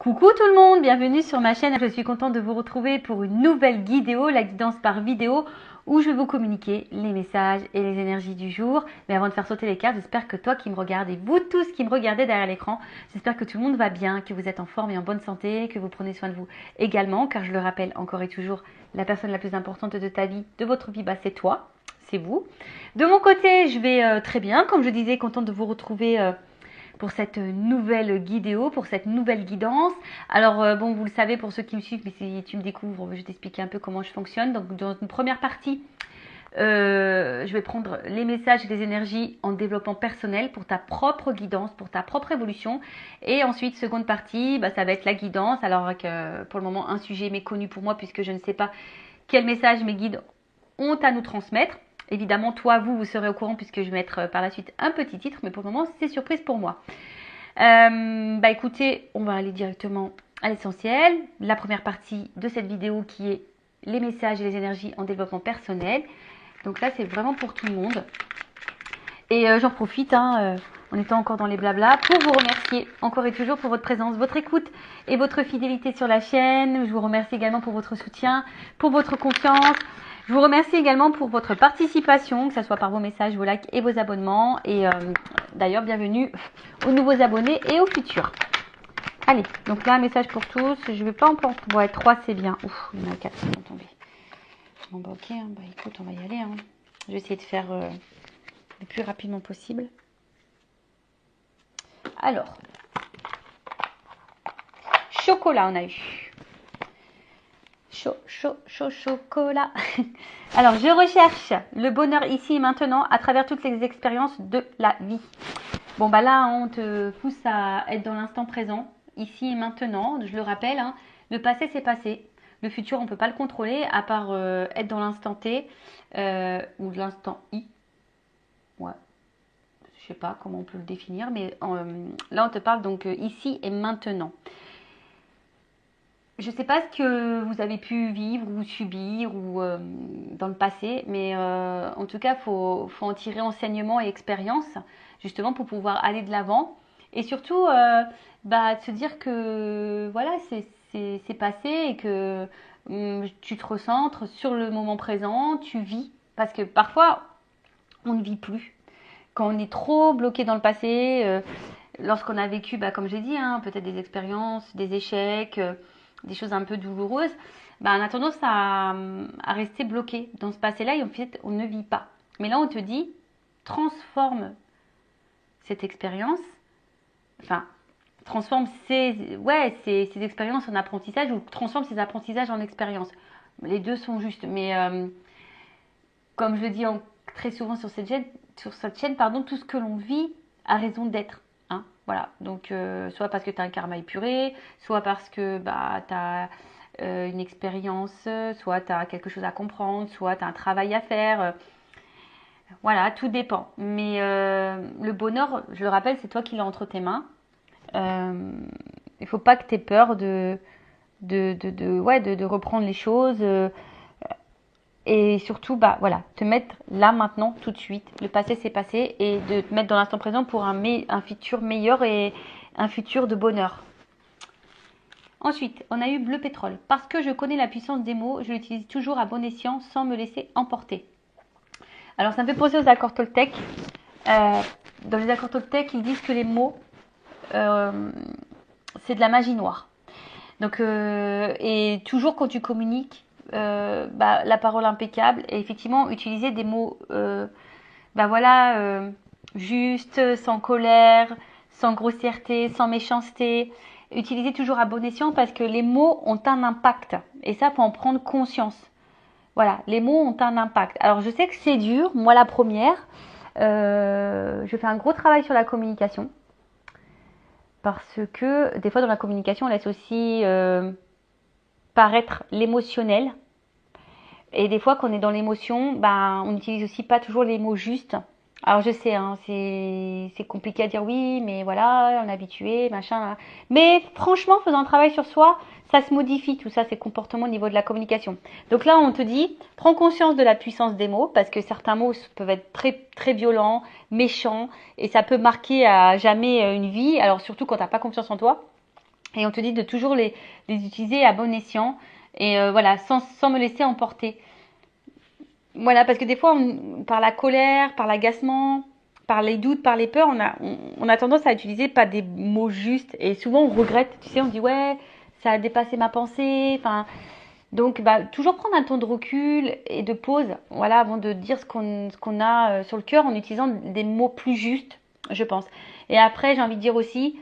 Coucou tout le monde, bienvenue sur ma chaîne. Je suis contente de vous retrouver pour une nouvelle vidéo, la guidance par vidéo, où je vais vous communiquer les messages et les énergies du jour. Mais avant de faire sauter les cartes, j'espère que toi qui me regardes et vous tous qui me regardez derrière l'écran, j'espère que tout le monde va bien, que vous êtes en forme et en bonne santé, que vous prenez soin de vous également, car je le rappelle encore et toujours, la personne la plus importante de ta vie, de votre vie, c'est toi, c'est vous. De mon côté, je vais très bien, comme je disais, contente de vous retrouver pour cette nouvelle vidéo, pour cette nouvelle guidance. Alors bon, vous le savez pour ceux qui me suivent, mais si tu me découvres, je vais t'expliquer un peu comment je fonctionne. Donc dans une première partie, je vais prendre les messages et les énergies en développement personnel pour ta propre guidance, pour ta propre évolution. Et ensuite, seconde partie, ça va être la guidance. Alors avec pour le moment un sujet méconnu pour moi puisque je ne sais pas quel message mes guides ont à nous transmettre. Évidemment, toi, vous serez au courant puisque je vais mettre par la suite un petit titre, mais pour le moment, c'est surprise pour moi. Écoutez, on va aller directement à l'essentiel. La première partie de cette vidéo qui est les messages et les énergies en développement personnel. Donc là, c'est vraiment pour tout le monde. Et j'en profite, en étant encore dans les blablas, pour vous remercier encore et toujours pour votre présence, votre écoute et votre fidélité sur la chaîne. Je vous remercie également pour votre soutien, pour votre confiance. Je vous remercie également pour votre participation, que ce soit par vos messages, vos likes et vos abonnements. Et d'ailleurs, bienvenue aux nouveaux abonnés et aux futurs. Allez, donc là, un message pour tous. Je ne vais pas en prendre. Ouais, 3, c'est bien. Ouf, il y en a 4 qui vont tomber. Bon, ok, écoute, on va y aller. Je vais essayer de faire le plus rapidement possible. Alors, chocolat, on a eu. Chocolat. Alors, je recherche le bonheur ici et maintenant à travers toutes les expériences de la vie. Bon, là, on te pousse à être dans l'instant présent, ici et maintenant. Je le rappelle, le passé, c'est passé. Le futur, on ne peut pas le contrôler, à part être dans l'instant T ou l'instant I. Ouais. Je sais pas comment on peut le définir, mais là, on te parle donc ici et maintenant. Je ne sais pas ce que vous avez pu vivre ou subir ou dans le passé, mais en tout cas, faut en tirer enseignement et expérience, justement pour pouvoir aller de l'avant. Et surtout, de se dire que voilà, c'est passé et que tu te recentres sur le moment présent, tu vis. Parce que parfois, on ne vit plus. Quand on est trop bloqué dans le passé, lorsqu'on a vécu, comme j'ai dit, peut-être des expériences, des échecs, des choses un peu douloureuses, on a tendance à rester bloqué dans ce passé-là et en fait, on ne vit pas. Mais là, on te dit, transforme cette expérience, transforme ces expériences en apprentissage ou transforme ces apprentissages en expérience. Les deux sont justes, mais comme je le dis très souvent sur cette chaîne, tout ce que l'on vit a raison d'être. Voilà, donc soit parce que tu as un karma épuré, soit parce que tu as une expérience, soit tu as quelque chose à comprendre, soit tu as un travail à faire. Voilà, tout dépend. Mais le bonheur, je le rappelle, c'est toi qui l'as entre tes mains. Il faut pas que tu aies peur de reprendre les choses. Et surtout, te mettre là, maintenant, tout de suite. Le passé, c'est passé. Et de te mettre dans l'instant présent pour un futur meilleur et un futur de bonheur. Ensuite, on a eu bleu pétrole. Parce que je connais la puissance des mots, je l'utilise toujours à bon escient sans me laisser emporter. Alors, ça me fait penser aux accords Toltec. Dans les accords Toltec, ils disent que les mots, c'est de la magie noire. Donc, et toujours quand tu communiques, la parole impeccable et effectivement utiliser des mots justes, sans colère, sans grossièreté, sans méchanceté, utiliser toujours à bon escient parce que les mots ont un impact et ça faut en prendre conscience. Voilà, les mots ont un impact. Alors je sais que c'est dur, moi la première, je fais un gros travail sur la communication parce que des fois dans la communication on laisse aussi paraître l'émotionnel. Et des fois, quand on est dans l'émotion, on n'utilise aussi pas toujours les mots justes. Alors, je sais, c'est compliqué à dire oui, mais voilà, on est habitué, machin. Mais franchement, faisant un travail sur soi, ça se modifie, tout ça, ces comportements au niveau de la communication. Donc là, on te dit, prends conscience de la puissance des mots, parce que certains mots peuvent être très, très violents, méchants, et ça peut marquer à jamais une vie. Alors, surtout quand tu n'as pas confiance en toi. Et on te dit de toujours les utiliser à bon escient. Et voilà, sans me laisser emporter. Voilà, parce que des fois, par la colère, par l'agacement, par les doutes, par les peurs, on a tendance à utiliser pas des mots justes. Et souvent, on regrette. Tu sais, on dit, ouais, ça a dépassé ma pensée. Enfin, donc, bah, toujours prendre un temps de recul et de pause, voilà, avant de dire ce qu'on a sur le cœur en utilisant des mots plus justes, je pense. Et après, j'ai envie de dire aussi,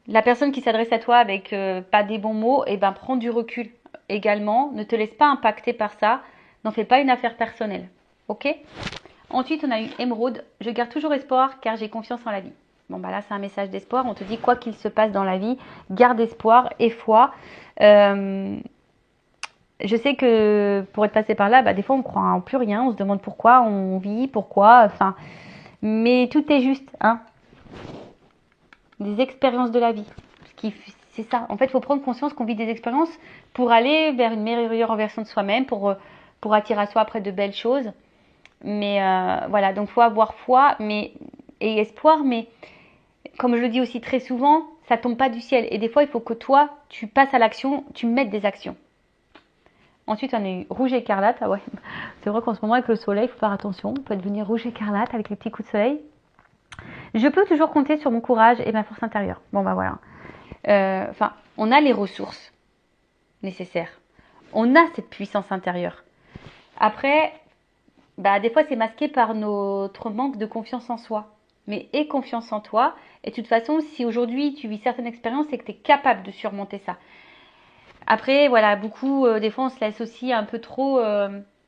la personne qui s'adresse à toi avec pas des bons mots, et ben prends du recul également. Ne te laisse pas impacter par ça. N'en fais pas une affaire personnelle. Ok? Ensuite, on a eu Émeraude. Je garde toujours espoir car j'ai confiance en la vie. Bon, bah là, c'est un message d'espoir. On te dit quoi qu'il se passe dans la vie, garde espoir et foi. Je sais que pour être passé par là, bah, des fois, on croit en plus rien. On se demande pourquoi on vit, pourquoi. Enfin, mais tout est juste, hein. Des expériences de la vie. C'est ça. En fait, il faut prendre conscience qu'on vit des expériences pour aller vers une meilleure version de soi-même, pour attirer à soi après de belles choses. Mais voilà, donc il faut avoir foi et espoir, mais comme je le dis aussi très souvent, ça tombe pas du ciel. Et des fois, il faut que toi, tu passes à l'action, tu mettes des actions. Ensuite, on a eu rouge écarlate. Ah ouais, c'est vrai qu'en ce moment, avec le soleil, il faut faire attention. On peut devenir rouge écarlate avec les petits coups de soleil. Je peux toujours compter sur mon courage et ma force intérieure. Bon, bah voilà. Enfin, on a les ressources nécessaires. On a cette puissance intérieure. Après, bah, des fois, c'est masqué par notre manque de confiance en soi. Mais aie confiance en toi. Et de toute façon, si aujourd'hui tu vis certaines expériences, c'est que tu es capable de surmonter ça. Après, voilà, beaucoup, des fois, on se laisse aussi un peu trop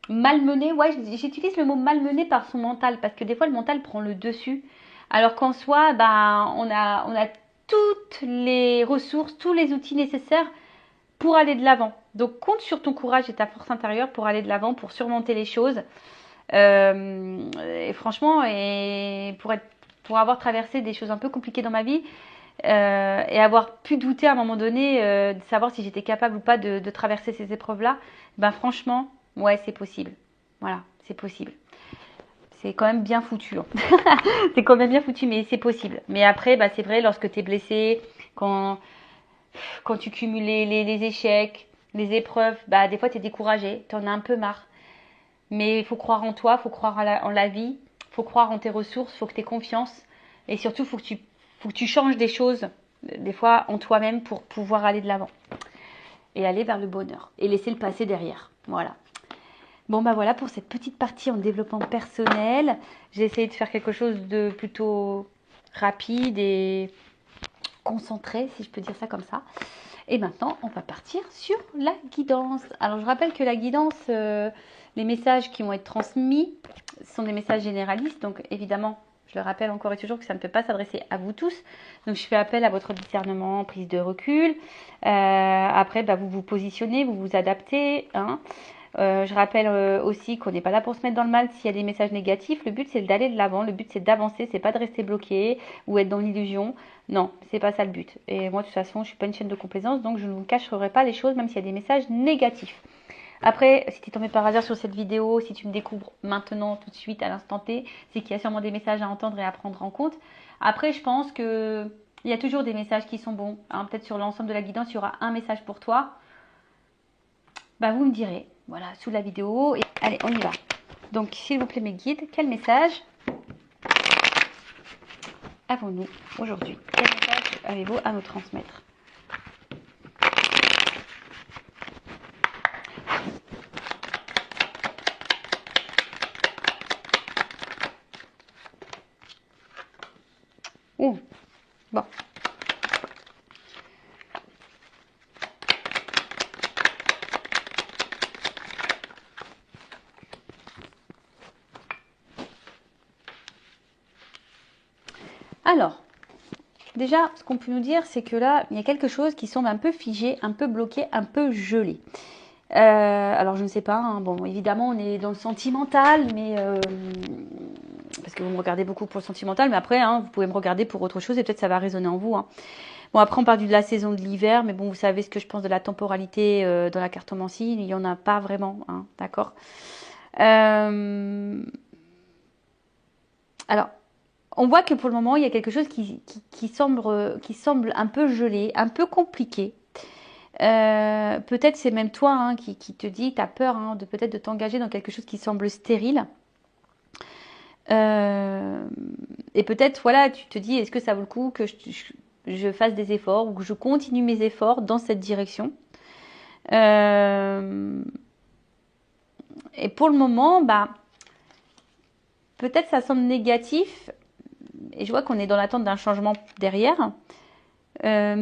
malmener. Ouais, j'utilise le mot malmener par son mental. Parce que des fois, le mental prend le dessus. Alors qu'en soi, bah, on a toutes les ressources, tous les outils nécessaires pour aller de l'avant. Donc, compte sur ton courage et ta force intérieure pour aller de l'avant, pour surmonter les choses. Et franchement, pour avoir traversé des choses un peu compliquées dans ma vie et avoir pu douter à un moment donné de savoir si j'étais capable ou pas de traverser ces épreuves-là, ben franchement, ouais, c'est possible. Voilà, c'est possible. C'est quand même bien foutu. Hein. C'est quand même bien foutu, mais c'est possible. Mais après, bah, c'est vrai, lorsque tu es blessé, quand tu cumules les échecs, les épreuves, bah, des fois tu es découragé, tu en as un peu marre. Mais il faut croire en toi, il faut croire en la vie, il faut croire en tes ressources, il faut que tu aies confiance. Et surtout, il faut que tu changes des choses, des fois en toi-même, pour pouvoir aller de l'avant. Et aller vers le bonheur. Et laisser le passé derrière. Voilà. Bon, bah voilà pour cette petite partie en développement personnel. J'ai essayé de faire quelque chose de plutôt rapide et concentré, si je peux dire ça comme ça. Et maintenant, on va partir sur la guidance. Alors, je rappelle que la guidance, les messages qui vont être transmis sont des messages généralistes. Donc, évidemment, je le rappelle encore et toujours que ça ne peut pas s'adresser à vous tous. Donc, je fais appel à votre discernement, prise de recul. Après, bah, vous vous positionnez, vous vous adaptez. Hein. Je rappelle aussi qu'on n'est pas là pour se mettre dans le mal s'il y a des messages négatifs. Le but, c'est d'aller de l'avant. Le but, c'est d'avancer. C'est pas de rester bloqué ou être dans l'illusion. Non, c'est pas ça le but. Et moi, de toute façon, je suis pas une chaîne de complaisance, donc je ne vous cacherai pas les choses, même s'il y a des messages négatifs. Après, si tu es tombé par hasard sur cette vidéo, si tu me découvres maintenant, tout de suite, à l'instant T, c'est qu'il y a sûrement des messages à entendre et à prendre en compte. Après, je pense que il y a toujours des messages qui sont bons. Hein, peut-être sur l'ensemble de la guidance, il y aura un message pour toi. Bah, vous me direz, voilà, sous la vidéo. Et allez, on y va. Donc, s'il vous plaît, mes guides, quel message avons-nous aujourd'hui? Quel message avez-vous à nous transmettre? Ouh, bon. Alors, déjà, ce qu'on peut nous dire, c'est que là, il y a quelque chose qui semble un peu figé, un peu bloqué, un peu gelé. Alors, je ne sais pas. Hein, bon, évidemment, on est dans le sentimental, mais parce que vous me regardez beaucoup pour le sentimental, mais après, hein, vous pouvez me regarder pour autre chose et peut-être ça va résonner en vous. Hein. Bon, après, on parle de la saison de l'hiver, mais bon, vous savez ce que je pense de la temporalité dans la cartomancie. Il n'y en a pas vraiment, hein, d'accord. Alors, on voit que pour le moment, il y a quelque chose qui semble un peu gelé, un peu compliqué. Peut-être c'est même toi hein, qui te dit, tu as peur hein, de peut-être de t'engager dans quelque chose qui semble stérile. Et peut-être, voilà, tu te dis, est-ce que ça vaut le coup que je fasse des efforts ou que je continue mes efforts dans cette direction. Et pour le moment, bah, peut-être ça semble négatif. Et je vois qu'on est dans l'attente d'un changement derrière. Alors,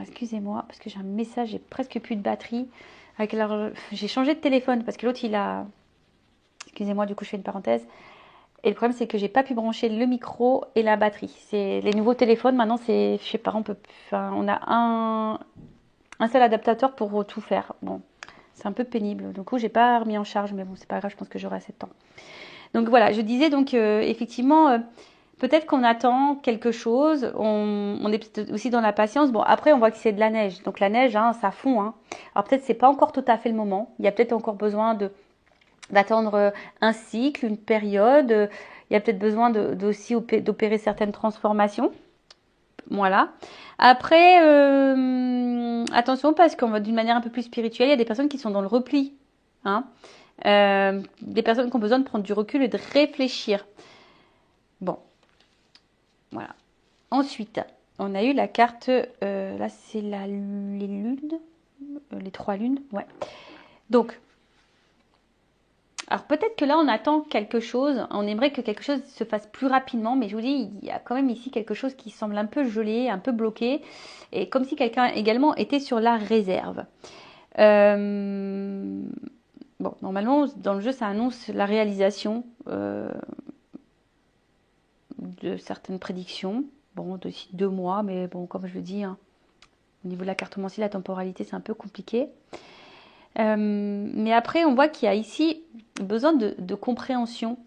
excusez-moi, parce que j'ai un message, j'ai presque plus de batterie. J'ai changé de téléphone parce que l'autre, il a... Excusez-moi, du coup, je fais une parenthèse. Et le problème, c'est que j'ai pas pu brancher le micro et la batterie. C'est les nouveaux téléphones, maintenant, c'est... Je sais pas, on a un seul adaptateur pour tout faire. Bon, c'est un peu pénible. Du coup, j'ai pas remis en charge, mais bon, c'est pas grave, je pense que j'aurai assez de temps. Donc voilà, je disais donc effectivement, peut-être qu'on attend quelque chose, on est peut-être aussi dans la patience. Bon, après, on voit que c'est de la neige. Donc la neige, hein, ça fond. Hein. Alors peut-être c'est pas encore tout à fait le moment. Il y a peut-être encore besoin d'attendre un cycle, une période. Il y a peut-être besoin aussi d'opérer certaines transformations. Voilà. Après, attention parce qu'on va d'une manière un peu plus spirituelle, il y a des personnes qui sont dans le repli. Hein. Des personnes qui ont besoin de prendre du recul et de réfléchir. Bon, voilà. Ensuite, on a eu la carte, là c'est les lunes, les 3 lunes, ouais. Donc, alors peut-être que là on attend quelque chose, on aimerait que quelque chose se fasse plus rapidement, mais je vous dis, il y a quand même ici quelque chose qui semble un peu gelé, un peu bloqué, et comme si quelqu'un également était sur la réserve. Bon, normalement, dans le jeu, ça annonce la réalisation de certaines prédictions. Bon, d'ici 2 mois, mais bon, comme je le dis, hein, au niveau de la cartomancie, la temporalité, c'est un peu compliqué. Mais après, on voit qu'il y a ici besoin de compréhension.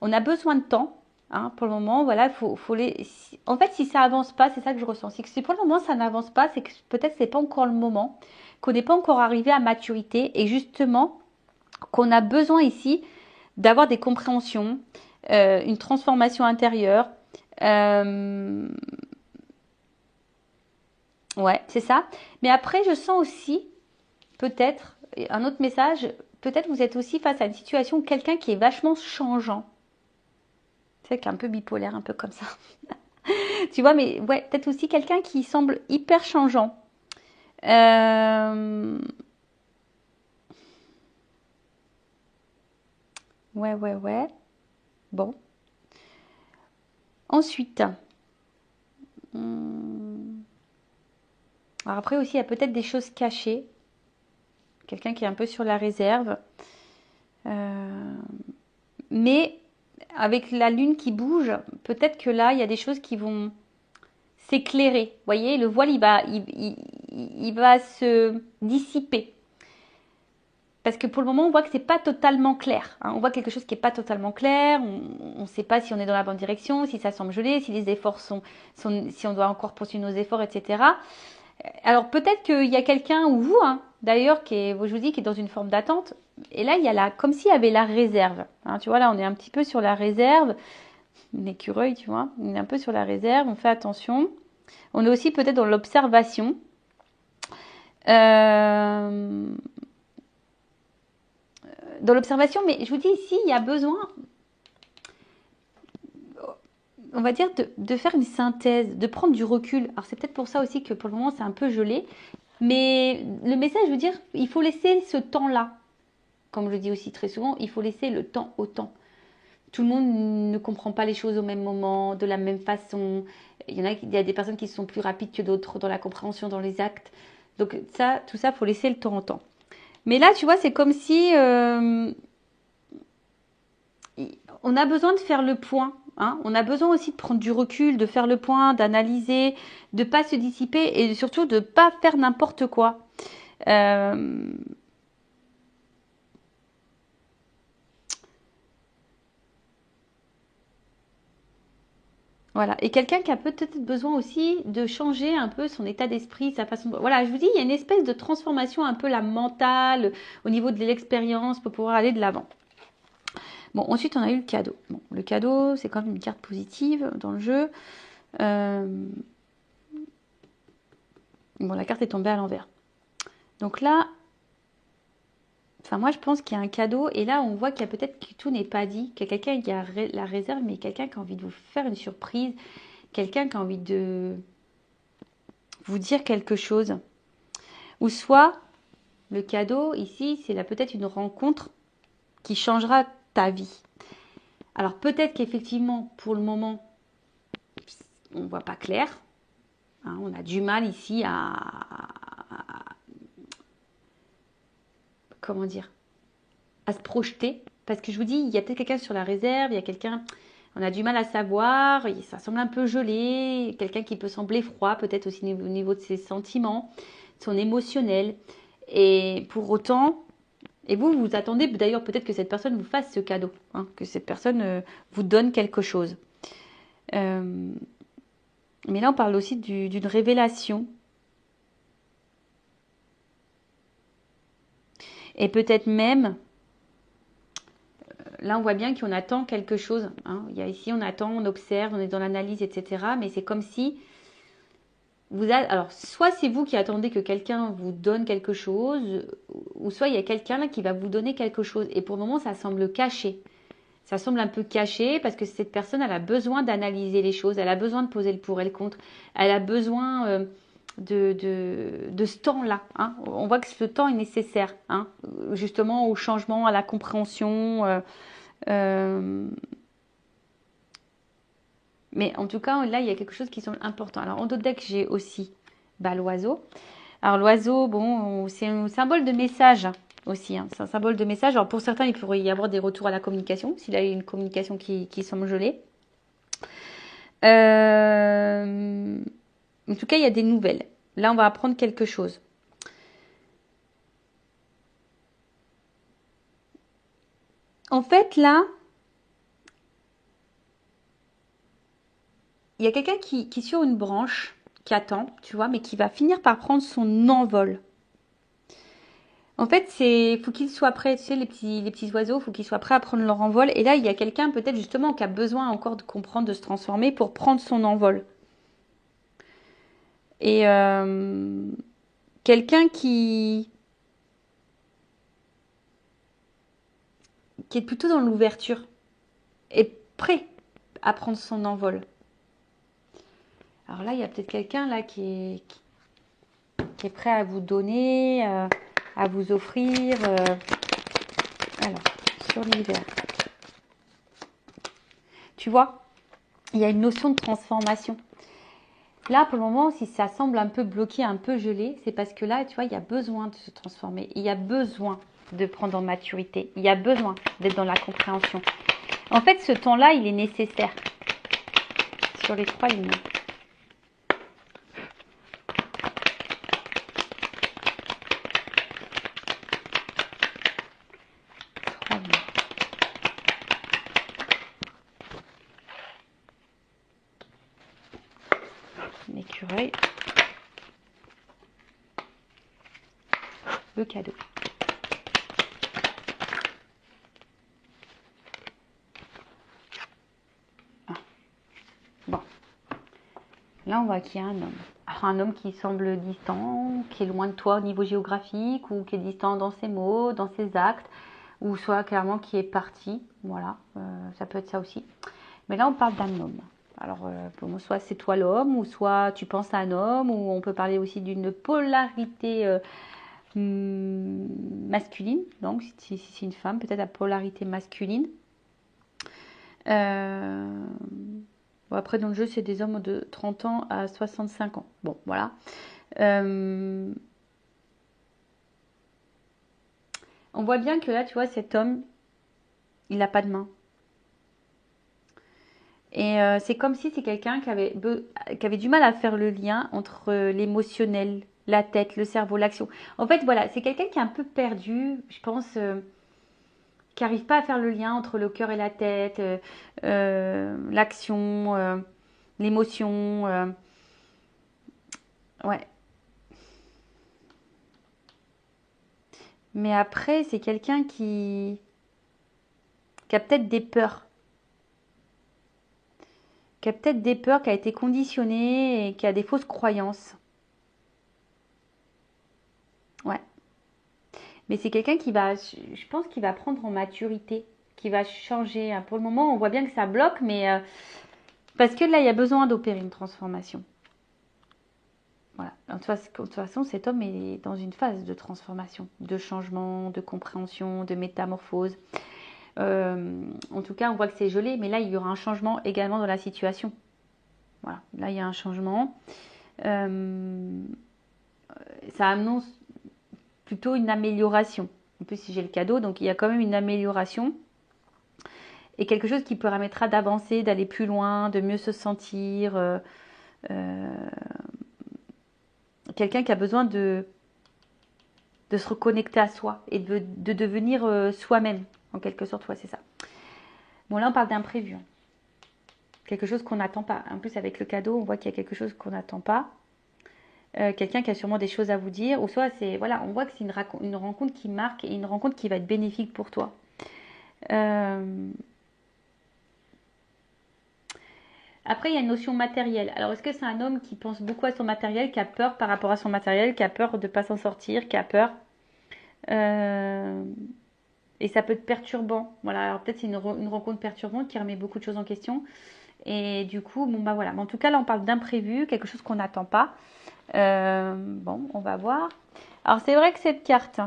On a besoin de temps. Hein, pour le moment, voilà, en fait, si ça avance pas, c'est ça que je ressens. C'est que si pour le moment ça n'avance pas, c'est que peut-être c'est pas encore le moment, qu'on n'est pas encore arrivé à maturité, et justement qu'on a besoin ici d'avoir des compréhensions, une transformation intérieure. Ouais, c'est ça. Mais après, je sens aussi, peut-être, un autre message, peut-être vous êtes aussi face à une situation, quelqu'un qui est vachement changeant. C'est vrai qu'il est un peu bipolaire, un peu comme ça. Tu vois, mais ouais, peut-être aussi quelqu'un qui semble hyper changeant. Ouais. Bon. Ensuite. Alors après aussi, il y a peut-être des choses cachées. Quelqu'un qui est un peu sur la réserve. Mais avec la lune qui bouge, peut-être que là, il y a des choses qui vont s'éclairer. Vous voyez, le voile, il va se dissiper. Parce que pour le moment, on voit que c'est pas totalement clair. Hein. On voit quelque chose qui n'est pas totalement clair. On ne sait pas si on est dans la bonne direction, si ça semble gelé, si les efforts si on doit encore poursuivre nos efforts, etc. Alors peut-être qu'il y a quelqu'un, ou vous, hein, d'ailleurs, je vous dis, qui est dans une forme d'attente. Et là, il y a comme s'il y avait la réserve. Hein, tu vois, là, on est un petit peu sur la réserve. Une écureuil, tu vois. On est un peu sur la réserve, on fait attention. On est aussi peut-être dans l'observation. Dans l'observation, mais je vous dis ici, il y a besoin, on va dire, de faire une synthèse, de prendre du recul. Alors c'est peut-être pour ça aussi que pour le moment c'est un peu gelé, mais le message, je veux dire, il faut laisser ce temps-là. Comme je le dis aussi très souvent, il faut laisser le temps au temps. Tout le monde ne comprend pas les choses au même moment, de la même façon. Il y a des personnes qui sont plus rapides que d'autres dans la compréhension, dans les actes. Donc ça, tout ça, il faut laisser le temps au temps. Mais là, tu vois, c'est comme si on a besoin de faire le point. Hein. On a besoin aussi de prendre du recul, de faire le point, d'analyser, de ne pas se dissiper et surtout de ne pas faire n'importe quoi. Voilà. Et quelqu'un qui a peut-être besoin aussi de changer un peu son état d'esprit, sa façon de... Voilà, je vous dis, il y a une espèce de transformation un peu la mentale, au niveau de l'expérience, pour pouvoir aller de l'avant. Bon, ensuite, on a eu le cadeau. Bon, le cadeau, c'est quand même une carte positive dans le jeu. Bon, la carte est tombée à l'envers. Donc là, enfin moi je pense qu'il y a un cadeau et là on voit qu'il y a peut-être que tout n'est pas dit, qu'il y a quelqu'un qui a la réserve, mais quelqu'un qui a envie de vous faire une surprise, quelqu'un qui a envie de vous dire quelque chose. Ou soit le cadeau ici, c'est là peut-être une rencontre qui changera ta vie. Alors peut-être qu'effectivement pour le moment on ne voit pas clair. Hein, on a du mal ici comment dire, à se projeter. Parce que je vous dis, il y a peut-être quelqu'un sur la réserve, il y a quelqu'un, on a du mal à savoir, ça semble un peu gelé, quelqu'un qui peut sembler froid, peut-être aussi au niveau de ses sentiments, son émotionnel. Et pour autant, et vous attendez d'ailleurs peut-être que cette personne vous fasse ce cadeau, hein, que cette personne vous donne quelque chose. Mais là, on parle aussi d'une révélation. Et peut-être même, là, on voit bien qu'on attend quelque chose. Hein. Il y a ici, on attend, on observe, on est dans l'analyse, etc. Mais c'est comme si alors, soit c'est vous qui attendez que quelqu'un vous donne quelque chose, ou soit il y a quelqu'un là qui va vous donner quelque chose. Et pour le moment, ça semble caché. Ça semble un peu caché parce que cette personne, elle a besoin d'analyser les choses, elle a besoin de poser le pour et le contre, elle a besoin de ce temps-là. Hein. On voit que ce temps est nécessaire, hein, justement au changement, à la compréhension. Mais en tout cas, là, il y a quelque chose qui semble important. Alors, en d'autres decks, j'ai aussi l'oiseau. Alors, l'oiseau, bon, c'est un symbole de message aussi. Hein. C'est un symbole de message. Alors, pour certains, il pourrait y avoir des retours à la communication, s'il a une communication qui semble gelée. En tout cas, il y a des nouvelles. Là, on va apprendre quelque chose. En fait, là, il y a quelqu'un qui est sur une branche, qui attend, tu vois, mais qui va finir par prendre son envol. En fait, faut qu'ils soient prêts, tu sais, les petits oiseaux, faut qu'ils soient prêts à prendre leur envol. Et là, il y a quelqu'un peut-être justement qui a besoin encore de comprendre, de se transformer pour prendre son envol. Et quelqu'un qui est plutôt dans l'ouverture, est prêt à prendre son envol. Alors là, il y a peut-être quelqu'un là qui est prêt à vous donner, à vous offrir. Alors, sur l'hiver. Tu vois, il y a une notion de transformation. Là, pour le moment, si ça semble un peu bloqué, un peu gelé, c'est parce que là, tu vois, il y a besoin de se transformer. Il y a besoin de prendre en maturité. Il y a besoin d'être dans la compréhension. En fait, ce temps-là, il est nécessaire. Sur les 3 lignes. L'écureuil. Le cadeau. Ah. Bon. Là, on voit qu'il y a un homme. Alors, un homme qui semble distant, qui est loin de toi au niveau géographique, ou qui est distant dans ses mots, dans ses actes, ou soit clairement qui est parti. Voilà, ça peut être ça aussi. Mais là, on parle d'un homme. Alors, soit c'est toi l'homme, ou soit tu penses à un homme, ou on peut parler aussi d'une polarité masculine. Donc, si c'est une femme, peut-être la polarité masculine. Bon, après, dans le jeu, c'est des hommes de 30 ans à 65 ans. Bon, voilà. On voit bien que là, tu vois, cet homme, il n'a pas de main. Et c'est comme si c'est quelqu'un qui avait du mal à faire le lien entre l'émotionnel, la tête, le cerveau, l'action. En fait, voilà, c'est quelqu'un qui est un peu perdu, je pense, qui n'arrive pas à faire le lien entre le cœur et la tête, l'action, l'émotion. Ouais. Mais après, c'est quelqu'un qui qui a peut-être des peurs. Qui a peut-être des peurs, qui a été conditionné et qui a des fausses croyances. Ouais. Mais c'est quelqu'un qui va, je pense qu'il va prendre en maturité, qui va changer. Pour le moment, on voit bien que ça bloque, mais parce que là, il y a besoin d'opérer une transformation. Voilà. De toute façon, cet homme est dans une phase de transformation, de changement, de compréhension, de métamorphose. En tout cas, on voit que c'est gelé, mais là, il y aura un changement également dans la situation. Voilà, là, il y a un changement. Ça annonce plutôt une amélioration. En plus, si j'ai le cadeau, donc il y a quand même une amélioration. Et quelque chose qui permettra d'avancer, d'aller plus loin, de mieux se sentir. Quelqu'un qui a besoin de se reconnecter à soi et de devenir soi-même, en quelque sorte. Ouais, c'est ça. Bon, là, on parle d'imprévu. Quelque chose qu'on n'attend pas. En plus, avec le cadeau, on voit qu'il y a quelque chose qu'on n'attend pas. Quelqu'un qui a sûrement des choses à vous dire. Ou soit, c'est voilà, on voit que c'est une rencontre qui marque et une rencontre qui va être bénéfique pour toi. Après, il y a une notion matérielle. Alors, est-ce que c'est un homme qui pense beaucoup à son matériel, qui a peur par rapport à son matériel, qui a peur de ne pas s'en sortir, qui a peur et ça peut être perturbant. Voilà, alors peut-être c'est une rencontre perturbante qui remet beaucoup de choses en question. Et du coup, bon bah voilà. Mais en tout cas, là, on parle d'imprévu, quelque chose qu'on n'attend pas. Bon, on va voir. Alors, c'est vrai que cette carte,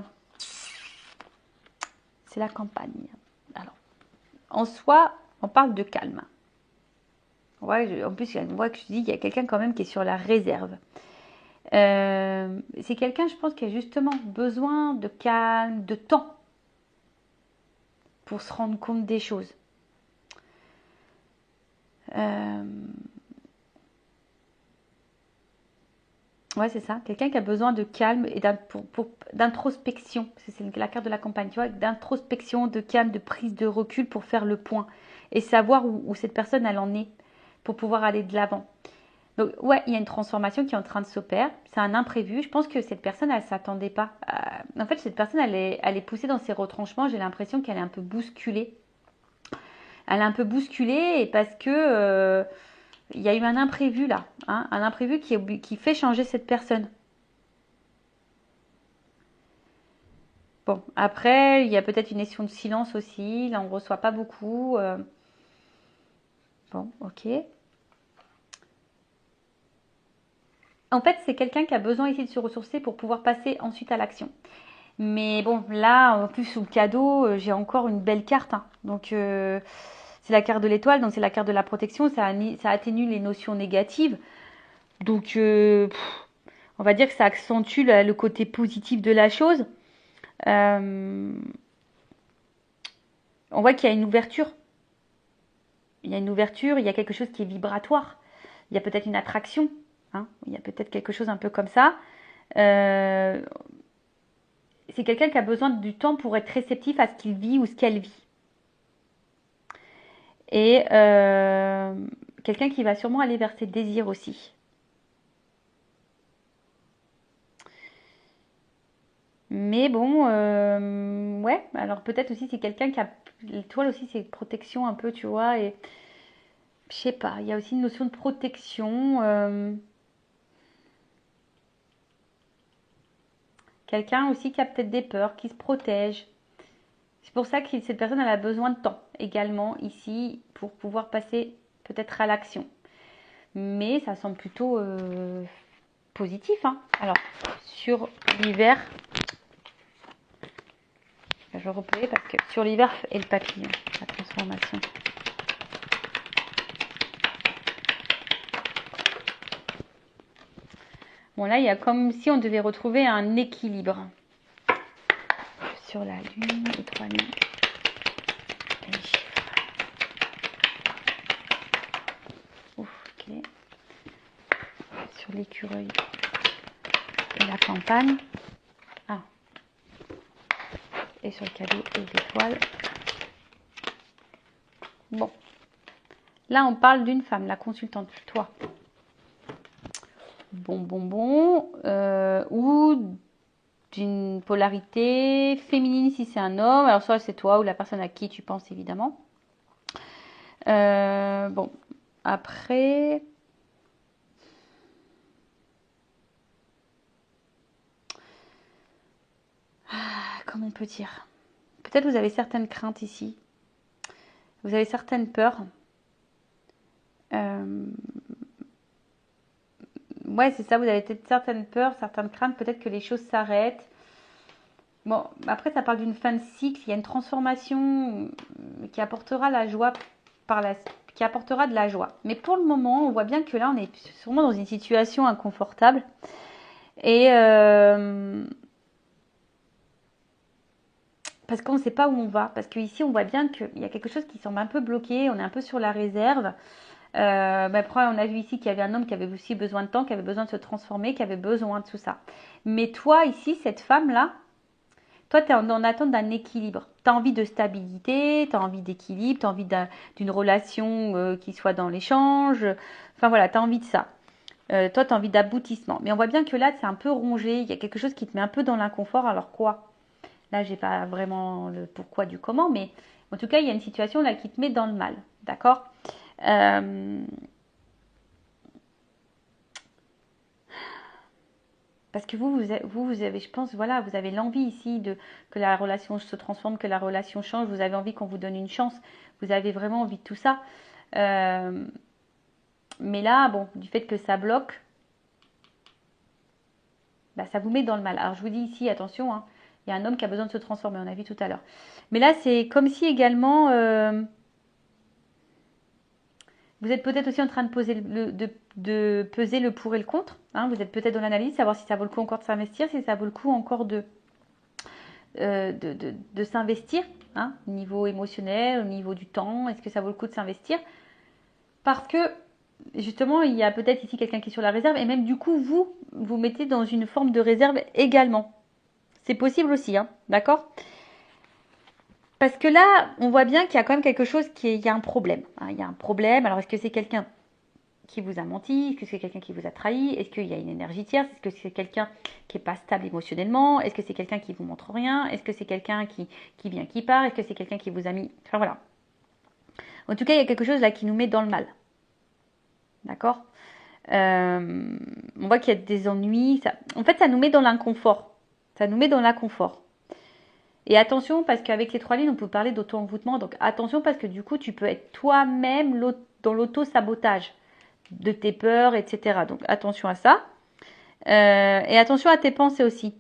c'est la campagne. Alors, en soi, on parle de calme. Ouais, en plus, on voit que je dis qu'il y a quelqu'un quand même qui est sur la réserve. C'est quelqu'un, je pense, qui a justement besoin de calme, de temps pour se rendre compte des choses. Ouais, c'est ça. Quelqu'un qui a besoin de calme et d'introspection. C'est la carte de la campagne, tu vois, d'introspection, de calme, de prise de recul pour faire le point et savoir où cette personne, elle en est pour pouvoir aller de l'avant. Donc, ouais, il y a une transformation qui est en train de s'opérer. C'est un imprévu. Je pense que cette personne, elle ne s'attendait pas. En fait, cette personne, elle est poussée dans ses retranchements. J'ai l'impression qu'elle est un peu bousculée. Elle est un peu bousculée et parce que il y a eu un imprévu là. Hein, un imprévu qui fait changer cette personne. Bon, après, il y a peut-être une notion de silence aussi. Là, on ne reçoit pas beaucoup. Bon, ok. En fait, c'est quelqu'un qui a besoin ici de se ressourcer pour pouvoir passer ensuite à l'action. Mais bon, là, en plus, sous le cadeau, j'ai encore une belle carte. Hein. Donc, c'est la carte de l'étoile, donc c'est la carte de la protection. Ça atténue les notions négatives. Donc, on va dire que ça accentue le côté positif de la chose. On voit qu'il y a une ouverture. Il y a une ouverture, il y a quelque chose qui est vibratoire. Il y a peut-être une attraction. Hein. Il y a peut-être quelque chose un peu comme ça. C'est quelqu'un qui a besoin du temps pour être réceptif à ce qu'il vit ou ce qu'elle vit. Et quelqu'un qui va sûrement aller vers ses désirs aussi. Mais bon, ouais, alors peut-être aussi c'est quelqu'un qui a... L'étoile aussi c'est protection un peu, tu vois, et je sais pas, il y a aussi une notion de protection. Quelqu'un aussi qui a peut-être des peurs, qui se protège. C'est pour ça que cette personne elle a besoin de temps également ici pour pouvoir passer peut-être à l'action. Mais ça semble plutôt positif. Hein. Alors, sur l'hiver, je vais replayer parce que sur l'hiver et le papillon, la transformation. Bon, là, il y a comme si on devait retrouver un équilibre. Sur la lune, les 3 lunes. Les chiffres. Ouf, ok. Sur l'écureuil et la campagne. Ah. Et sur le cadeau et l'étoile. Bon. Là, on parle d'une femme, la consultante, toi. Bon. Ou d'une polarité féminine si c'est un homme. Alors soit c'est toi ou la personne à qui tu penses évidemment. Bon, après... Comment on peut dire? Peut-être vous avez certaines craintes ici. Vous avez certaines peurs. Ouais, c'est ça, vous avez peut-être certaines peurs, certaines craintes, peut-être que les choses s'arrêtent. Bon, après, ça parle d'une fin de cycle, il y a une transformation qui apportera la joie qui apportera de la joie. Mais pour le moment, on voit bien que là, on est sûrement dans une situation inconfortable. Et parce qu'on ne sait pas où on va. Parce qu'ici, on voit bien qu'il y a quelque chose qui semble un peu bloqué, on est un peu sur la réserve. Après, on a vu ici qu'il y avait un homme qui avait aussi besoin de temps, qui avait besoin de se transformer, qui avait besoin de tout ça. Mais toi, ici, cette femme-là, toi, tu es en attente d'un équilibre. Tu as envie de stabilité, tu as envie d'équilibre, tu as envie d'une relation qui soit dans l'échange. Enfin voilà, tu as envie de ça. Toi, tu as envie d'aboutissement. Mais on voit bien que là, c'est un peu rongé. Il y a quelque chose qui te met un peu dans l'inconfort. Alors quoi? Là, j'ai pas vraiment le pourquoi du comment, mais en tout cas, il y a une situation là qui te met dans le mal. D'accord? Parce que vous avez, je pense, voilà, vous avez l'envie ici que la relation se transforme, que la relation change. Vous avez envie qu'on vous donne une chance. Vous avez vraiment envie de tout ça. Mais là, bon, du fait que ça bloque, bah, ça vous met dans le mal. Alors, je vous dis ici, attention, hein, il y a un homme qui a besoin de se transformer, on a vu tout à l'heure. Mais là, c'est comme si également, vous êtes peut-être aussi en train de peser le pour et le contre. Hein. Vous êtes peut-être dans l'analyse, savoir si ça vaut le coup encore de s'investir, si ça vaut le coup encore de s'investir, hein, au niveau émotionnel, au niveau du temps. Est-ce que ça vaut le coup de s'investir? Parce que justement, il y a peut-être ici quelqu'un qui est sur la réserve et même du coup, vous mettez dans une forme de réserve également. C'est possible aussi, hein, d'accord? Parce que là, on voit bien qu'il y a quand même quelque chose il y a un problème. Hein, il y a un problème. Alors, est-ce que c'est quelqu'un qui vous a menti? Est-ce que c'est quelqu'un qui vous a trahi? Est-ce qu'il y a une énergie tierce? Est-ce que c'est quelqu'un qui n'est pas stable émotionnellement? Est-ce que c'est quelqu'un qui vous montre rien? Est-ce que c'est quelqu'un qui vient, qui part? Est-ce que c'est quelqu'un qui vous a mis... Enfin voilà. En tout cas, il y a quelque chose là qui nous met dans le mal. D'accord? On voit qu'il y a des ennuis. En fait, ça nous met dans l'inconfort. Ça nous met dans l'inconfort. Et attention, parce qu'avec les 3 lignes, on peut parler d'auto-envoûtement. Donc attention, parce que du coup, tu peux être toi-même dans l'auto-sabotage de tes peurs, etc. Donc attention à ça. Et attention à tes pensées aussi.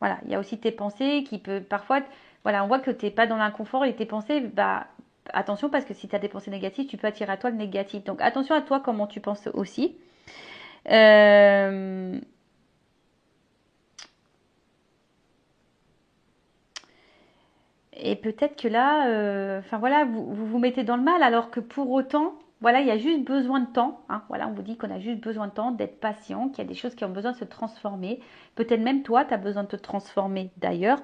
Voilà, il y a aussi tes pensées qui peuvent parfois... Voilà, on voit que tu n'es pas dans l'inconfort et tes pensées, bah attention parce que si tu as des pensées négatives, tu peux attirer à toi le négatif. Donc attention à toi comment tu penses aussi. Et peut-être que là, enfin voilà, vous mettez dans le mal alors que pour autant, voilà, il y a juste besoin de temps. Hein, voilà, on vous dit qu'on a juste besoin de temps, d'être patient, qu'il y a des choses qui ont besoin de se transformer. Peut-être même toi, tu as besoin de te transformer d'ailleurs.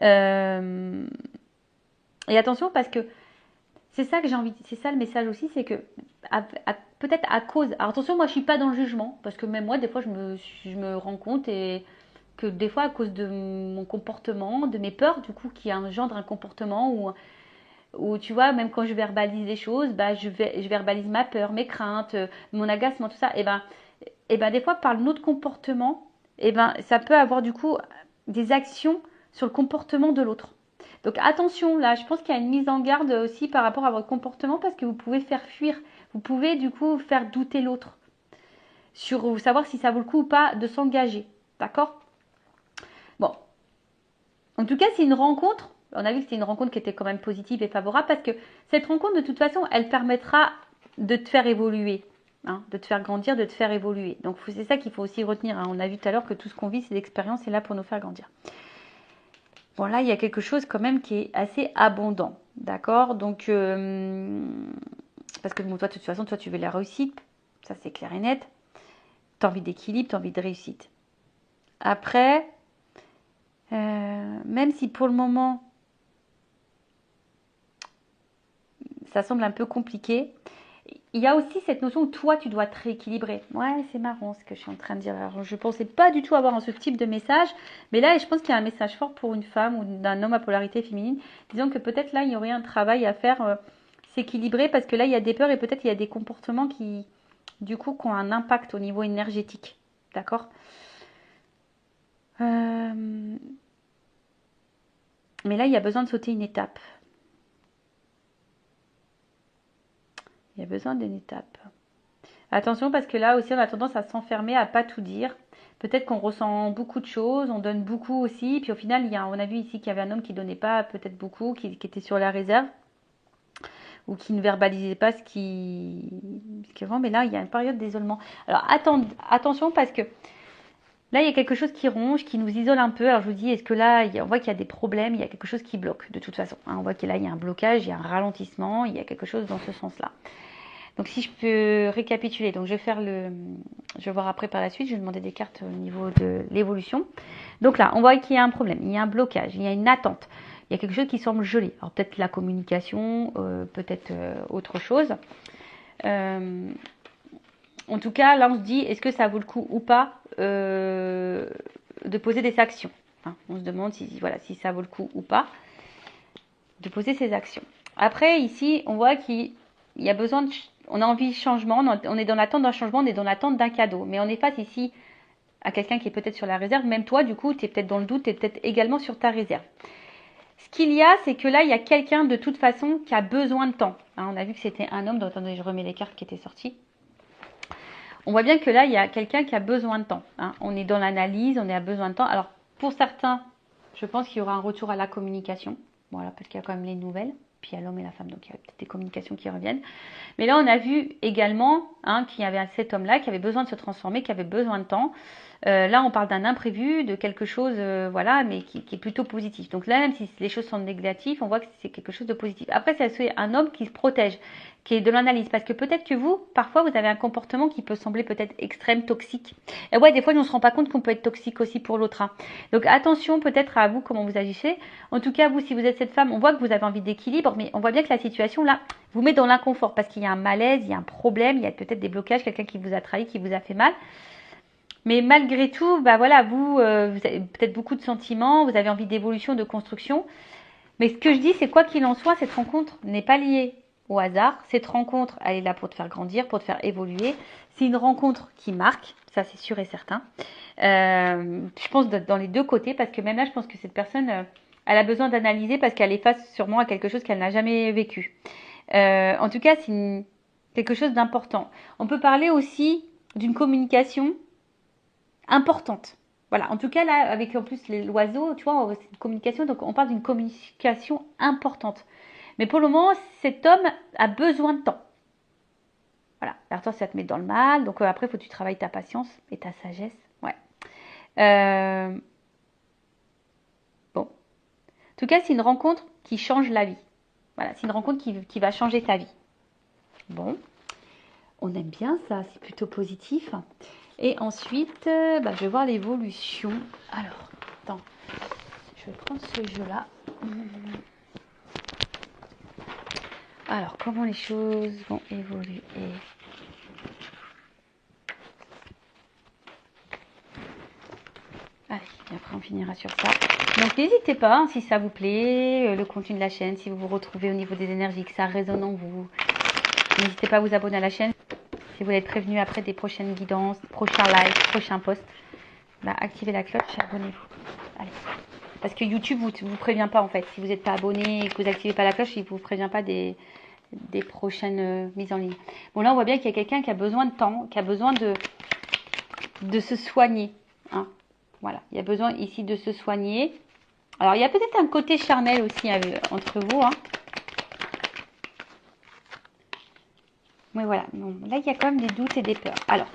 Et attention parce que c'est ça que j'ai envie, c'est ça le message aussi, c'est que peut-être à cause. Alors attention, moi je suis pas dans le jugement parce que même moi des fois je me rends compte et que des fois à cause de mon comportement, de mes peurs du coup qui engendrent un comportement où tu vois même quand je verbalise les choses, bah je verbalise ma peur, mes craintes, mon agacement, tout ça. Et ben des fois par notre comportement, et ben ça peut avoir du coup des actions sur le comportement de l'autre. Donc attention, là, je pense qu'il y a une mise en garde aussi par rapport à votre comportement parce que vous pouvez faire fuir, vous pouvez du coup faire douter l'autre sur savoir si ça vaut le coup ou pas de s'engager. D'accord? Bon, en tout cas, c'est une rencontre. On a vu que c'était une rencontre qui était quand même positive et favorable parce que cette rencontre, de toute façon, elle permettra de te faire évoluer, hein, de te faire grandir, de te faire évoluer. Donc c'est ça qu'il faut aussi retenir. Hein. On a vu tout à l'heure que tout ce qu'on vit, c'est l'expérience, c'est là pour nous faire grandir. Bon, là, il y a quelque chose quand même qui est assez abondant. D'accord? Donc, parce que bon, toi, de toute façon, toi, tu veux la réussite. Ça, c'est clair et net. Tu as envie d'équilibre, tu as envie de réussite. Après, même si pour le moment, ça semble un peu compliqué, il y a aussi cette notion où toi, tu dois te rééquilibrer. Ouais, c'est marrant ce que je suis en train de dire. Alors, je ne pensais pas du tout avoir ce type de message. Mais là, je pense qu'il y a un message fort pour une femme ou d'un homme à polarité féminine. Disons que peut-être là, il y aurait un travail à faire, s'équilibrer. Parce que là, il y a des peurs et peut-être il y a des comportements qui, du coup, qui ont un impact au niveau énergétique. D'accord. Mais là, il y a besoin de sauter une étape. Il y a besoin d'une étape. Attention parce que là aussi, on a tendance à s'enfermer, à pas tout dire. Peut-être qu'on ressent beaucoup de choses, on donne beaucoup aussi. Puis au final, on a vu ici qu'il y avait un homme qui donnait pas peut-être beaucoup, qui était sur la réserve ou qui ne verbalisait pas ce qui est vraiment. Mais là, il y a une période d'isolement. Alors attention parce que là, il y a quelque chose qui ronge, qui nous isole un peu. Alors je vous dis, est-ce que là, on voit qu'il y a des problèmes, il y a quelque chose qui bloque de toute façon. On voit que là, il y a un blocage, il y a un ralentissement, il y a quelque chose dans ce sens-là. Donc si je peux récapituler, donc je vais voir après par la suite, je vais demander des cartes au niveau de l'évolution. Donc là, on voit qu'il y a un problème, il y a un blocage, il y a une attente, il y a quelque chose qui semble gelé. Alors peut-être la communication, peut-être autre chose. En tout cas, là on se dit, est-ce que ça vaut le coup ou pas de poser des actions. On se demande si ça vaut le coup ou pas de poser ces actions. Après ici, on voit qu'il y a besoin on a envie de changement, on est dans l'attente d'un changement, on est dans l'attente d'un cadeau. Mais on est face ici à quelqu'un qui est peut-être sur la réserve. Même toi, du coup, tu es peut-être dans le doute, tu es peut-être également sur ta réserve. Ce qu'il y a, c'est que là, il y a quelqu'un de toute façon qui a besoin de temps. On a vu que c'était un homme. Donc, attendez, je remets les cartes qui étaient sorties. On voit bien que là, il y a quelqu'un qui a besoin de temps. On est dans l'analyse, on est à besoin de temps. Alors, pour certains, je pense qu'il y aura un retour à la communication. Voilà, parce qu'il y a quand même les nouvelles. Puis il y a l'homme et la femme, donc il y a peut-être des communications qui reviennent. Mais là, on a vu également qu'il y avait cet homme-là qui avait besoin de se transformer, qui avait besoin de temps. Là, on parle d'un imprévu, de quelque chose, mais qui est plutôt positif. Donc là, même si les choses sont négatives, on voit que c'est quelque chose de positif. Après, c'est un homme qui se protège, qui est de l'analyse. Parce que peut-être que vous, parfois, vous avez un comportement qui peut sembler peut-être extrême, toxique. Et ouais, des fois, on ne se rend pas compte qu'on peut être toxique aussi pour l'autre. Donc attention peut-être à vous, comment vous agissez. En tout cas, vous, si vous êtes cette femme, on voit que vous avez envie d'équilibre, mais on voit bien que la situation, là, vous met dans l'inconfort. Parce qu'il y a un malaise, il y a un problème, il y a peut-être des blocages, quelqu'un qui vous a trahi, qui vous a fait mal. Mais malgré tout, vous avez peut-être beaucoup de sentiments, vous avez envie d'évolution, de construction. Mais ce que je dis, c'est quoi qu'il en soit, cette rencontre n'est pas liée au hasard. Cette rencontre, elle est là pour te faire grandir, pour te faire évoluer. C'est une rencontre qui marque, ça c'est sûr et certain. Je pense dans les deux côtés, parce que même là, je pense que cette personne, elle a besoin d'analyser parce qu'elle est face sûrement à quelque chose qu'elle n'a jamais vécu. En tout cas, c'est quelque chose d'important. On peut parler aussi d'une communication importante. Voilà, en tout cas là, avec en plus l'oiseau, tu vois, c'est une communication, donc on parle d'une communication importante. Mais pour le moment, cet homme a besoin de temps. Voilà, alors toi, ça te met dans le mal, donc après, il faut que tu travailles ta patience et ta sagesse. Ouais. Bon. En tout cas, c'est une rencontre qui change la vie. Voilà, c'est une rencontre qui va changer ta vie. Bon. On aime bien ça, c'est plutôt positif. Et ensuite, je vais voir l'évolution. Alors, attends, je vais prendre ce jeu-là. Alors, comment les choses vont évoluer? Allez, et après on finira sur ça. Donc n'hésitez pas, si ça vous plaît, le contenu de la chaîne, si vous vous retrouvez au niveau des énergies, que ça résonne en vous. N'hésitez pas à vous abonner à la chaîne. Si vous voulez être prévenu après des prochaines guidances, prochains lives, prochains posts, activez la cloche et abonnez-vous. Allez. Parce que YouTube ne vous prévient pas en fait. Si vous n'êtes pas abonné et que vous n'activez pas la cloche, il ne vous prévient pas des prochaines mises en ligne. Bon, là, on voit bien qu'il y a quelqu'un qui a besoin de temps, qui a besoin de se soigner. Voilà, il y a besoin ici de se soigner. Alors, il y a peut-être un côté charnel aussi entre vous. Mais voilà, bon, là, il y a quand même des doutes et des peurs. Alors,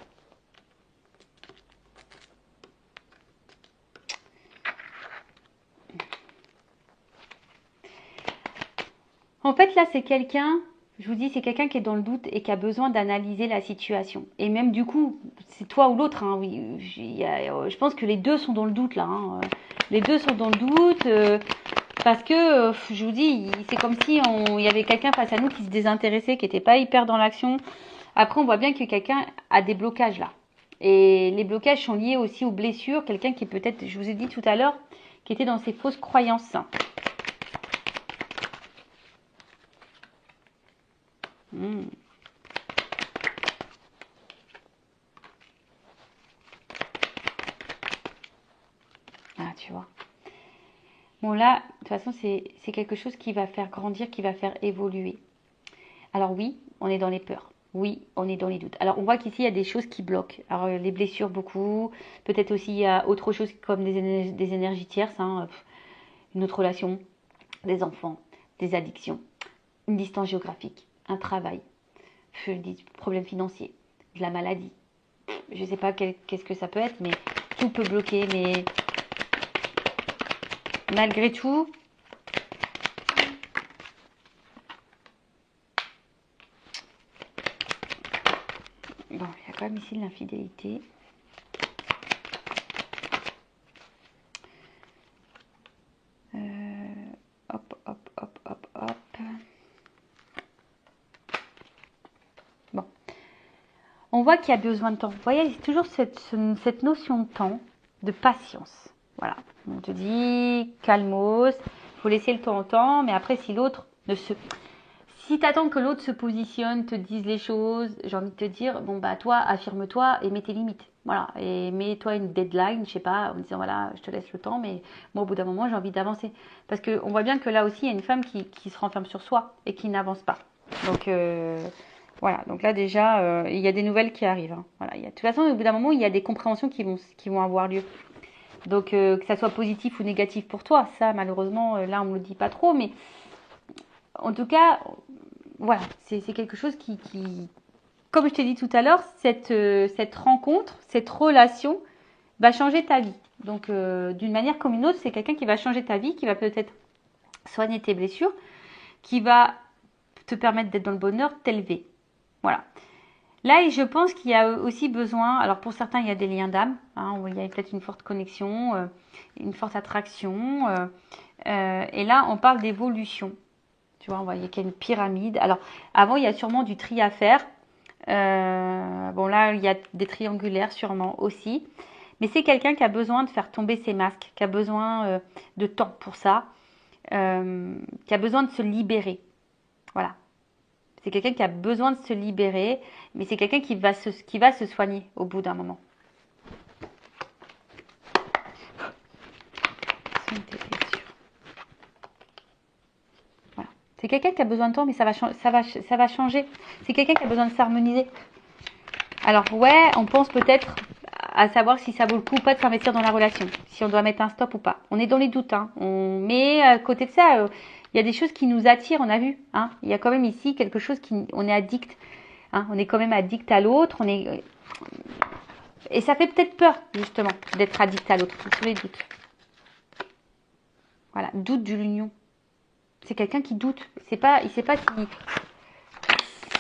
en fait, là, c'est quelqu'un, je vous dis, c'est quelqu'un qui est dans le doute et qui a besoin d'analyser la situation. Et même, du coup, c'est toi ou l'autre. Oui, je pense que les deux sont dans le doute, là. Les deux sont dans le doute. Parce que, je vous dis, c'est comme si il y avait quelqu'un face à nous qui se désintéressait, qui n'était pas hyper dans l'action. Après, on voit bien que quelqu'un a des blocages là. Et les blocages sont liés aussi aux blessures. Quelqu'un qui peut-être, je vous ai dit tout à l'heure, qui était dans ses fausses croyances. Ah, tu vois. Bon, là, de toute façon, c'est quelque chose qui va faire grandir, qui va faire évoluer. Alors oui, on est dans les peurs. Oui, on est dans les doutes. Alors, on voit qu'ici, il y a des choses qui bloquent. Alors, les blessures, beaucoup. Peut-être aussi, il y a autre chose comme des énergies tierces. Hein. Une autre relation, des enfants, des addictions, une distance géographique, un travail, des problèmes financiers, de la maladie. Je ne sais pas qu'est-ce que ça peut être, mais tout peut bloquer. Mais malgré tout, bon, il y a quand même ici de l'infidélité. Hop, hop, hop, hop, hop. Bon. On voit qu'il y a besoin de temps. Vous voyez, c'est toujours cette notion de temps, de patience. Voilà. On te dit, calmos, il faut laisser le temps au temps, mais après, si l'autre ne se... Si tu attends que l'autre se positionne, te dise les choses, j'ai envie de te dire, bon bah toi, affirme-toi et mets tes limites. Voilà, et mets-toi une deadline, je sais pas, en me disant voilà, je te laisse le temps, mais moi au bout d'un moment, j'ai envie d'avancer. Parce qu'on voit bien que là aussi, il y a une femme qui se renferme sur soi et qui n'avance pas. Donc voilà, donc là déjà, il y a des nouvelles qui arrivent. Hein. Voilà, de toute façon, au bout d'un moment, il y a des compréhensions qui vont avoir lieu. Donc que ça soit positif ou négatif pour toi, ça malheureusement, là on ne me le dit pas trop, mais en tout cas, voilà, c'est quelque chose qui, comme je t'ai dit tout à l'heure, cette rencontre, cette relation va changer ta vie. Donc, d'une manière comme une autre, c'est quelqu'un qui va changer ta vie, qui va peut-être soigner tes blessures, qui va te permettre d'être dans le bonheur, t'élever. Voilà. Là, je pense qu'il y a aussi besoin, alors pour certains, il y a des liens d'âme, hein, il y a peut-être une forte connexion, une forte attraction. Et là, on parle d'évolution. Tu vois, on voit qu'il y a une pyramide. Alors, avant, il y a sûrement du tri à faire. Bon, là, il y a des triangulaires sûrement aussi. Mais c'est quelqu'un qui a besoin de faire tomber ses masques, qui a besoin de temps pour ça, qui a besoin de se libérer. Voilà. C'est quelqu'un qui a besoin de se libérer, mais c'est quelqu'un qui va se soigner au bout d'un moment. Voilà. C'est quelqu'un qui a besoin de temps, mais ça va changer. C'est quelqu'un qui a besoin de s'harmoniser. Alors ouais, on pense peut-être à savoir si ça vaut le coup ou pas de s'investir dans la relation, si on doit mettre un stop ou pas. On est dans les doutes, hein. Mais à côté de ça, il y a des choses qui nous attirent, on a vu. Hein. Il y a quand même ici quelque chose on est addict. Hein. On est quand même addict à l'autre. Et ça fait peut-être peur, justement, d'être addict à l'autre, tous les doutes. Voilà, doute de l'union. C'est quelqu'un qui doute. Il ne sait pas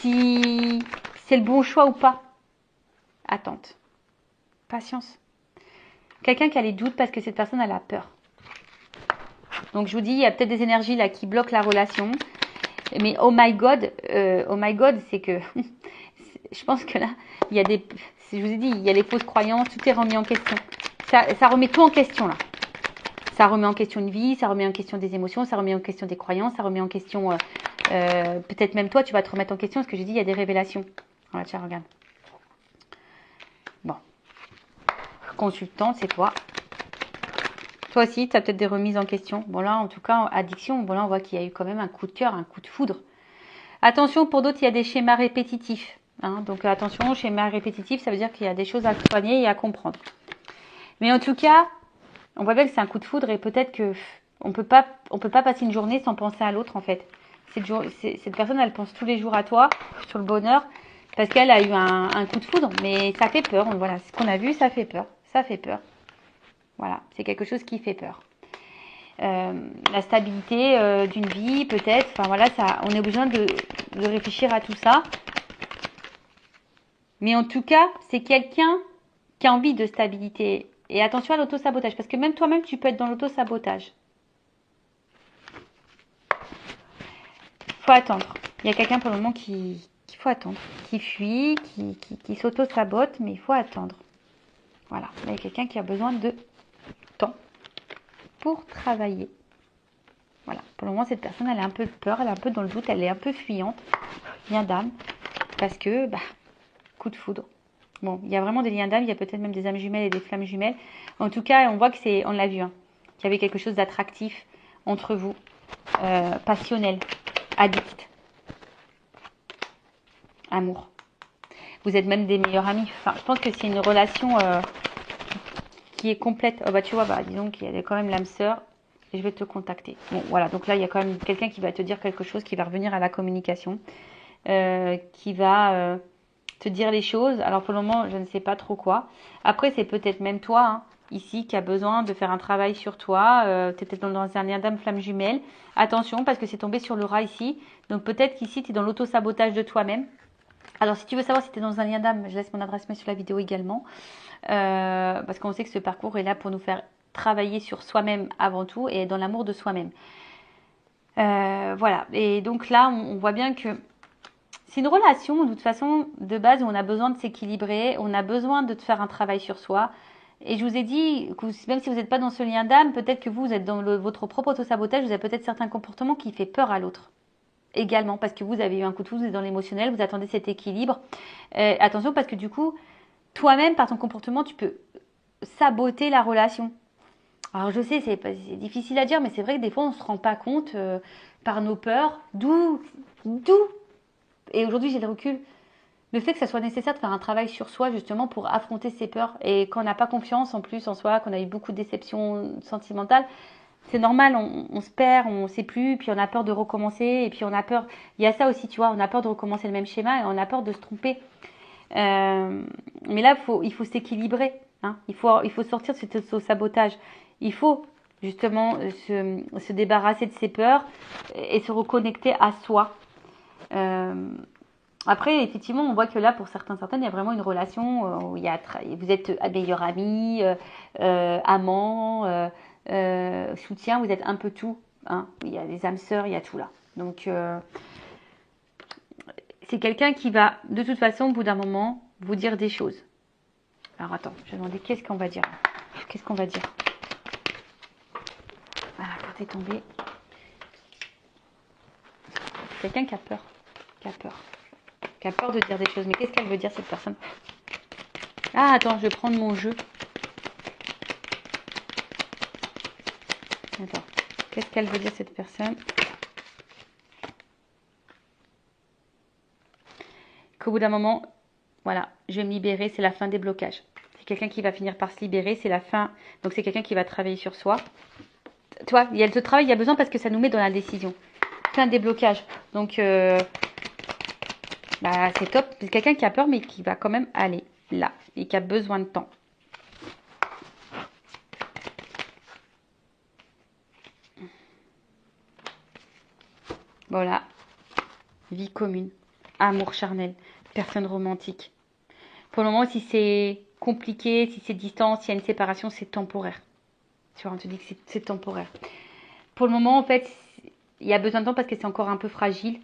si c'est le bon choix ou pas. Attente. Patience. Quelqu'un qui a les doutes parce que cette personne elle a peur. Donc je vous dis, il y a peut-être des énergies là qui bloquent la relation. Mais oh my god, c'est que je pense que là, il y a je vous ai dit, il y a les fausses croyances, tout est remis en question. Ça remet tout en question là. Ça remet en question une vie, ça remet en question des émotions, ça remet en question des croyances, ça remet en question peut-être même toi, tu vas te remettre en question parce que j'ai dit, il y a des révélations. Voilà, tiens, regarde. Bon. Consultant, c'est toi. Toi aussi, tu as peut-être des remises en question. Bon là, en tout cas, addiction, bon là, on voit qu'il y a eu quand même un coup de cœur, un coup de foudre. Attention, pour d'autres, il y a des schémas répétitifs. Hein, donc attention, schéma répétitif, ça veut dire qu'il y a des choses à soigner et à comprendre. Mais en tout cas, on voit bien que c'est un coup de foudre et peut-être que on peut pas passer une journée sans penser à l'autre en fait. Cette personne, elle pense tous les jours à toi, sur le bonheur, parce qu'elle a eu un coup de foudre. Mais ça fait peur. Voilà, ce qu'on a vu, ça fait peur. Ça fait peur. Voilà, c'est quelque chose qui fait peur. La stabilité d'une vie, peut-être. Enfin voilà, on est besoin de réfléchir à tout ça. Mais en tout cas, c'est quelqu'un qui a envie de stabilité. Et attention à l'autosabotage, parce que même toi-même, tu peux être dans l'autosabotage. faut attendre. Il y a quelqu'un pour le moment qu'il faut attendre, qui fuit, qui s'auto-sabote, mais il faut attendre. Voilà, il y a quelqu'un qui a besoin de temps pour travailler. Voilà, pour le moment, cette personne, elle a un peu peur, elle est un peu dans le doute, elle est un peu fuyante, lien d'âme, parce que, coup de foudre. Bon, il y a vraiment des liens d'âme, il y a peut-être même des âmes jumelles et des flammes jumelles. En tout cas, on voit que c'est, on l'a vu, qu'il y avait quelque chose d'attractif entre vous, passionnel, addict, amour. Vous êtes même des meilleurs amis. Enfin, je pense que c'est une relation qui est complète. Oh, tu vois, disons qu'il y a quand même l'âme sœur. Et je vais te contacter. Bon, voilà. Donc là, il y a quand même quelqu'un qui va te dire quelque chose, qui va revenir à la communication, qui va te dire les choses. Alors pour le moment, je ne sais pas trop quoi. Après, c'est peut-être même toi, ici, qui a besoin de faire un travail sur toi. Tu es peut-être dans un lien d'âme flamme jumelle. Attention, parce que c'est tombé sur le rat ici. Donc peut-être qu'ici, tu es dans l'auto-sabotage de toi-même. Alors, si tu veux savoir si tu es dans un lien d'âme, je laisse mon adresse mail sur la vidéo également. Parce qu'on sait que ce parcours est là pour nous faire travailler sur soi-même avant tout et dans l'amour de soi-même. Voilà. Et donc là, on voit bien que c'est une relation, de toute façon, de base, où on a besoin de s'équilibrer, on a besoin de faire un travail sur soi. Et je vous ai dit, que même si vous n'êtes pas dans ce lien d'âme, peut-être que vous êtes dans votre propre auto-sabotage, vous avez peut-être certains comportements qui font peur à l'autre. Également, parce que vous avez eu un coup de foudre, vous êtes dans l'émotionnel, vous attendez cet équilibre. Attention, parce que du coup, toi-même, par ton comportement, tu peux saboter la relation. Alors je sais, c'est difficile à dire, mais c'est vrai que des fois, on ne se rend pas compte par nos peurs, d'où, et aujourd'hui j'ai le recul, le fait que ça soit nécessaire de faire un travail sur soi justement pour affronter ses peurs. Et quand on n'a pas confiance en plus en soi, qu'on a eu beaucoup de déceptions sentimentales, c'est normal, on se perd, on ne sait plus, puis on a peur de recommencer, et puis on a peur, il y a ça aussi, tu vois, on a peur de recommencer le même schéma, et on a peur de se tromper. Mais là, il faut s'équilibrer, il faut sortir de ce sabotage. Il faut justement se débarrasser de ses peurs et se reconnecter à soi. Après, effectivement, on voit que là, pour certaines, il y a vraiment une relation où vous êtes meilleurs amis, amants, soutien, vous êtes un peu tout. Il y a des âmes sœurs, il y a tout là. Donc, c'est quelqu'un qui va, de toute façon, au bout d'un moment, vous dire des choses. Alors, attends, je vais demander qu'est-ce qu'on va dire. Qu'est-ce qu'on va dire? Voilà, quand t'es tombé. Quelqu'un qui a peur. Qui a peur de dire des choses. Mais qu'est-ce qu'elle veut dire, cette personne? Ah, attends, je vais prendre mon jeu. Attends, qu'est-ce qu'elle veut dire, cette personne? Qu'au bout d'un moment, voilà, je vais me libérer, c'est la fin des blocages. C'est quelqu'un qui va finir par se libérer, c'est la fin. Donc c'est quelqu'un qui va travailler sur soi. Tu vois, il y a ce travail, il y a besoin parce que ça nous met dans la décision. Fin des blocages. Donc, c'est top. C'est quelqu'un qui a peur, mais qui va quand même aller là. Et qui a besoin de temps. Voilà. Vie commune. Amour charnel. Personne romantique. Pour le moment, si c'est compliqué, si c'est distant, s'il y a une séparation, c'est temporaire. Tu vois, on te dit que c'est temporaire. Pour le moment, en fait, il y a besoin de temps parce que c'est encore un peu fragile.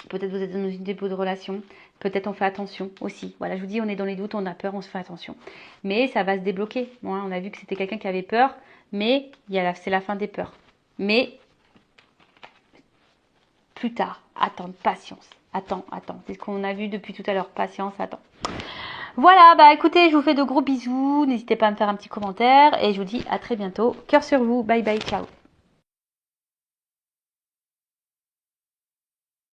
Peut-être vous êtes dans une début de relation. Peut-être on fait attention aussi. Voilà, je vous dis, on est dans les doutes, on a peur, on se fait attention. Mais ça va se débloquer. Bon, on a vu que c'était quelqu'un qui avait peur, mais c'est la fin des peurs. Mais plus tard, attends, patience. Attends. C'est ce qu'on a vu depuis tout à l'heure. Patience, attends. Voilà, écoutez, je vous fais de gros bisous. N'hésitez pas à me faire un petit commentaire. Et je vous dis à très bientôt. Cœur sur vous. Bye bye, ciao.